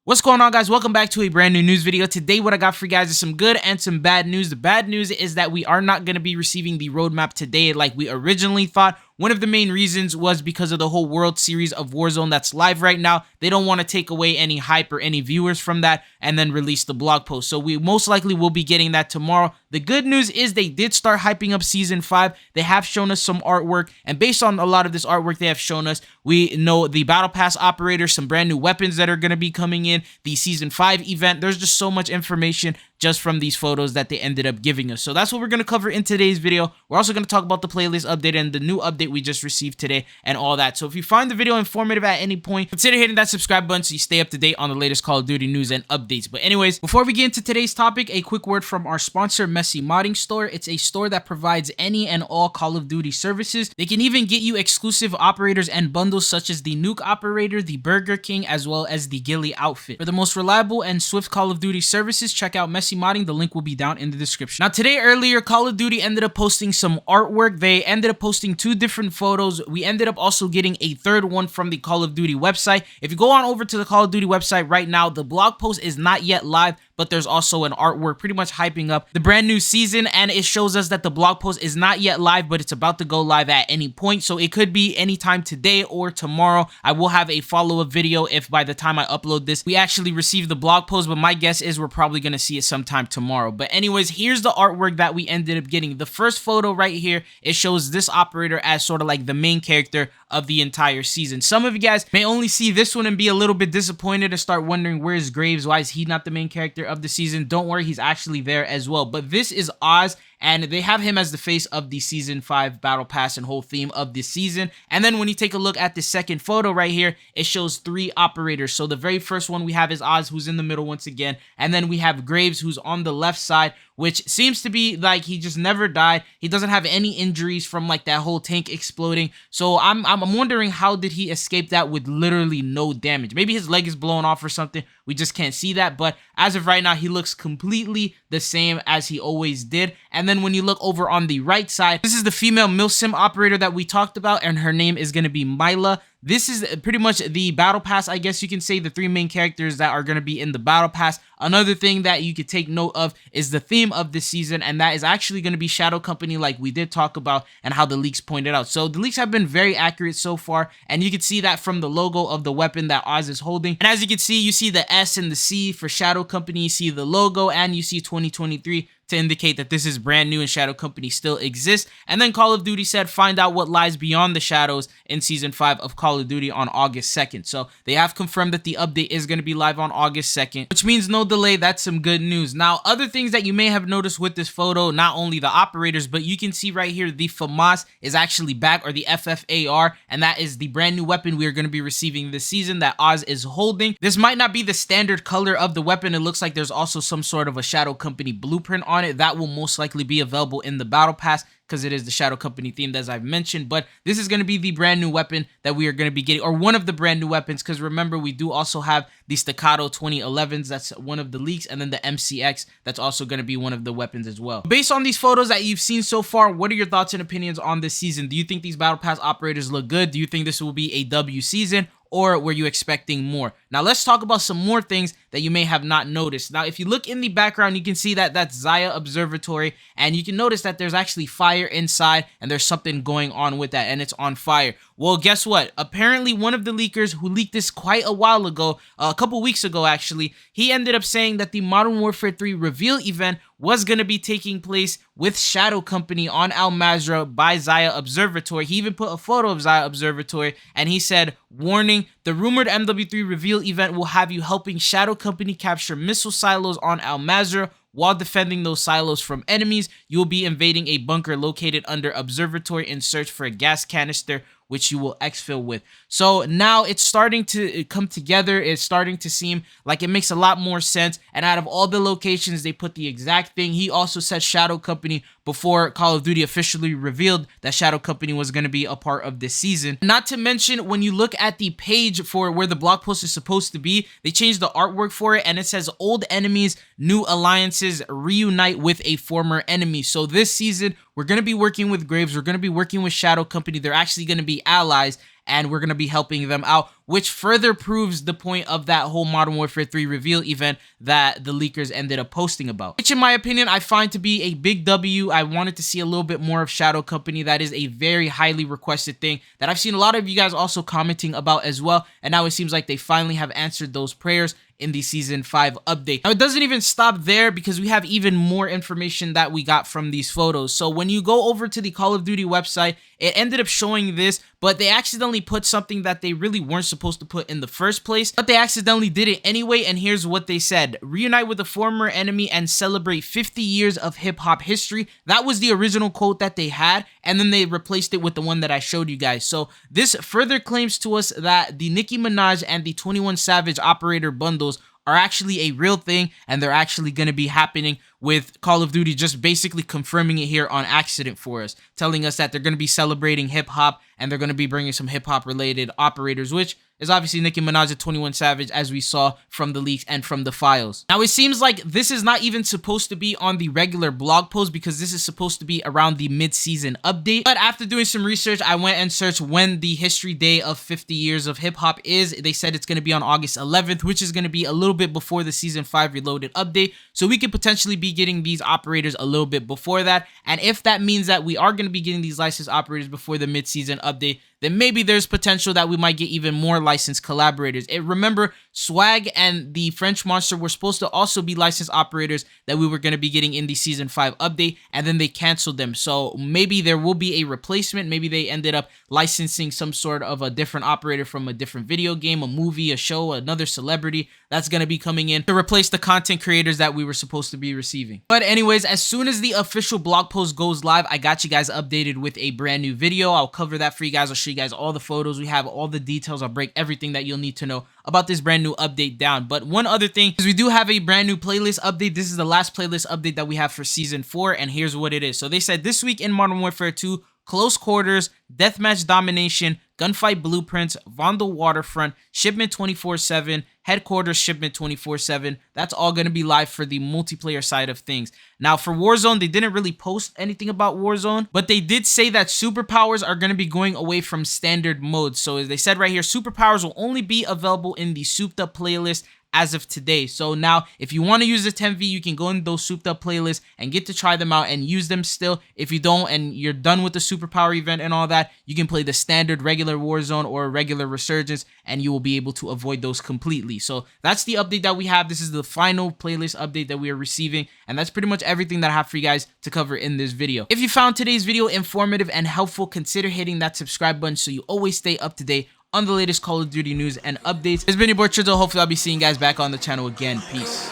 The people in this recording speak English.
What's going on, guys? Welcome back to a brand new news video. Today what I got for you guys is some good and some bad news. The bad news is that we are not going to be receiving the roadmap today like we originally thought. One of the main reasons was because of the whole World Series of Warzone that's live right now. They don't want to take away any hype or any viewers from that and then release the blog post. So we most likely will be getting that tomorrow. The good news is they did start hyping up Season 5. They have shown us some artwork, and based on a lot of this artwork they have shown us, we know the Battle Pass operators, some brand new weapons that are going to be coming in, the Season 5 event. There's just so much information just from these photos that they ended up giving us. So that's what we're going to cover in today's video. We're also going to talk about the playlist update and the new update we just received today and all that. So if you find the video informative at any point, consider hitting that subscribe button so you stay up to date on the latest Call of Duty news and updates. But anyways, before we get into today's topic, a quick word from our sponsor, Messy Modding Store. It's a store that provides any and all Call of Duty services. They can even get you exclusive operators and bundles such as the Nuke Operator, the Burger King, as well as the Ghillie outfit. For the most reliable and swift Call of Duty services, check out Messy Modding. The link will be down in the description. Now today earlier, Call of Duty ended up posting some artwork. They ended up posting two different photos. We ended up also getting a third one from the Call of Duty website. If you go on over to the Call of Duty website right now, the blog post is not yet live, but there's also an artwork pretty much hyping up the brand new season, and it shows us that the blog post is not yet live, but it's about to go live at any point. So it could be anytime today or tomorrow. I will have a follow-up video if by the time I upload this we actually receive the blog post, but my guess is we're probably going to see it sometime tomorrow. But anyways, here's the artwork that we ended up getting. The first photo right here, it shows this operator as sort of like the main character of the entire season. Some of you guys may only see this one and be a little bit disappointed and start wondering, where's Graves? Why is he not the main character of the season? Don't worry, he's actually there as well. But this is Oz, and they have him as the face of the Season 5 Battle Pass and whole theme of this season. And then when you take a look at the second photo right here, it shows three operators. So the very first one we have is Oz, who's in the middle once again. And then we have Graves, who's on the left side, which seems to be like he just never died. He doesn't have any injuries from like that whole tank exploding. So I'm wondering, how did he escape that with literally no damage? Maybe his leg is blown off or something. We just can't see that. But as of right now, he looks completely the same as he always did. And then when you look over on the right side, this is the female milsim operator that we talked about, and her name is going to be Mila. This is pretty much the Battle Pass, I guess you can say, the three main characters that are going to be in the Battle Pass. Another thing that you could take note of is the theme of this season, and that is actually going to be Shadow Company, like we did talk about and how the leaks pointed out. So the leaks have been very accurate so far, and you can see that from the logo of the weapon that Oz is holding. And as you can see, you see the S and the C for Shadow Company, you see the logo, and you see 2023 to indicate that this is brand new and Shadow Company still exists. And then Call of Duty said, find out what lies beyond the shadows in Season 5 of Call of Duty on August 2nd. So they have confirmed that the update is going to be live on August 2nd, which means no delay. That's some good news. Now, other things that you may have noticed with this photo, not only the operators, but you can see right here, the FAMAS is actually back, or the FFAR, and that is the brand new weapon we are going to be receiving this season that Oz is holding. This might not be the standard color of the weapon. It looks like there's also some sort of a Shadow Company blueprint on it. That will most likely be available in the Battle Pass because it is the Shadow Company themed, as I've mentioned. But this is going to be the brand new weapon that we are going to be getting, or one of the brand new weapons, because remember, we do also have the Staccato 2011s. That's one of the leaks, and then the MCX, that's also going to be one of the weapons as well. Based on these photos that you've seen so far, what are your thoughts and opinions on this season? Do you think these Battle Pass operators look good? Do you think this will be a W season, or were you expecting more? Now let's talk about some more things that you may have not noticed. Now if you look in the background, you can see that that's Zaya Observatory, and you can notice that there's actually fire inside, and there's something going on with that, and it's on fire. Well, guess what? Apparently one of the leakers who leaked this quite a while ago, a couple weeks ago actually, he ended up saying that the Modern Warfare 3 reveal event was going to be taking place with Shadow Company on Al Mazrah by Zaya Observatory. He even put a photo of Zaya Observatory, and he said, warning, the rumored MW3 reveal event will have you helping Shadow Company capture missile silos on Al Mazrah. While defending those silos from enemies, you will be invading a bunker located under Observatory in search for a gas canister, which you will exfil with. So now it's starting to come together. It's starting to seem like it makes a lot more sense. And out of all the locations, they put the exact thing. He also said Shadow Company before Call of Duty officially revealed that Shadow Company was going to be a part of this season. Not to mention, when you look at the page for where the blog post is supposed to be, they changed the artwork for it, and it says old enemies, new alliances, reunite with a former enemy. So this season, we're going to be working with Graves. We're going to be working with Shadow Company. They're actually going to be allies, and we're going to be helping them out. which further proves the point of that whole Modern Warfare 3 reveal event that the leakers ended up posting about, which in my opinion I find to be a big W. I wanted to see a little bit more of Shadow Company. That is a very highly requested thing that I've seen a lot of you guys also commenting about as well, and now it seems like they finally have answered those prayers in the Season 5 update. Now, it doesn't even stop there because we have even more information that we got from these photos. So when you go over to the Call of Duty website, it ended up showing this, but they accidentally put something that they really weren't supposed to put in the first place, but they accidentally did it anyway, and here's what they said. Reunite with a former enemy and celebrate 50 years of hip-hop history. That was the original quote that they had, and then they replaced it with the one that I showed you guys. So this further claims to us that the Nicki Minaj and the 21 Savage operator bundles are actually a real thing, and they're actually going to be happening, with Call of Duty just basically confirming it here on accident for us, telling us that they're going to be celebrating hip-hop and they're going to be bringing some hip-hop related operators, which is obviously Nicki Minaj and 21 Savage, as we saw from the leaks and from the files. Now, it seems like this is not even supposed to be on the regular blog post because this is supposed to be around the mid-season update. But after doing some research, I went and searched when the history day of 50 years of hip-hop is. They said it's going to be on August 11th, which is going to be a little bit before the Season 5 Reloaded update. So we could potentially be getting these operators a little bit before that. And if that means that we are going to be getting these licensed operators before the mid-season update, then maybe there's potential that we might get even more licensed collaborators. Remember, Swag and the French Monster were supposed to also be licensed operators that we were going to be getting in the Season 5 update, and then they canceled them. So maybe there will be a replacement. Maybe they ended up licensing some sort of a different operator from a different video game, a movie, a show, another celebrity that's going to be coming in to replace the content creators that we were supposed to be receiving. But anyways, as soon as the official blog post goes live, I got you guys updated with a brand new video. I'll cover that for you guys. I'll show you guys all the photos. We have all the details. I'll break everything that you'll need to know about this brand new update down. But one other thing is we do have a brand new playlist update. This is the last playlist update that we have for Season 4, and here's what it is. So they said this week in Modern Warfare 2, Close Quarters, Deathmatch Domination, Gunfight Blueprints, Vondel Waterfront, Shipment 24/7, Headquarters Shipment 24/7. That's all going to be live for the multiplayer side of things. Now for Warzone, they didn't really post anything about Warzone, but they did say that superpowers are going to be going away from standard modes. So as they said right here, superpowers will only be available in the souped up playlist as of today. So now if you want to use the 10V, you can go in those souped up playlists and get to try them out and use them still. If you don't and you're done with the superpower event and all that, you can play the standard regular Warzone or regular Resurgence, and you will be able to avoid those completely. So that's the update that we have. This is the final playlist update that we are receiving, and that's pretty much everything that I have for you guys to cover in this video. If you found today's video informative and helpful, consider hitting that subscribe button so you always stay up to date on the latest Call of Duty news and updates. It's been your boy Trizzle. Hopefully I'll be seeing you guys back on the channel again. Peace.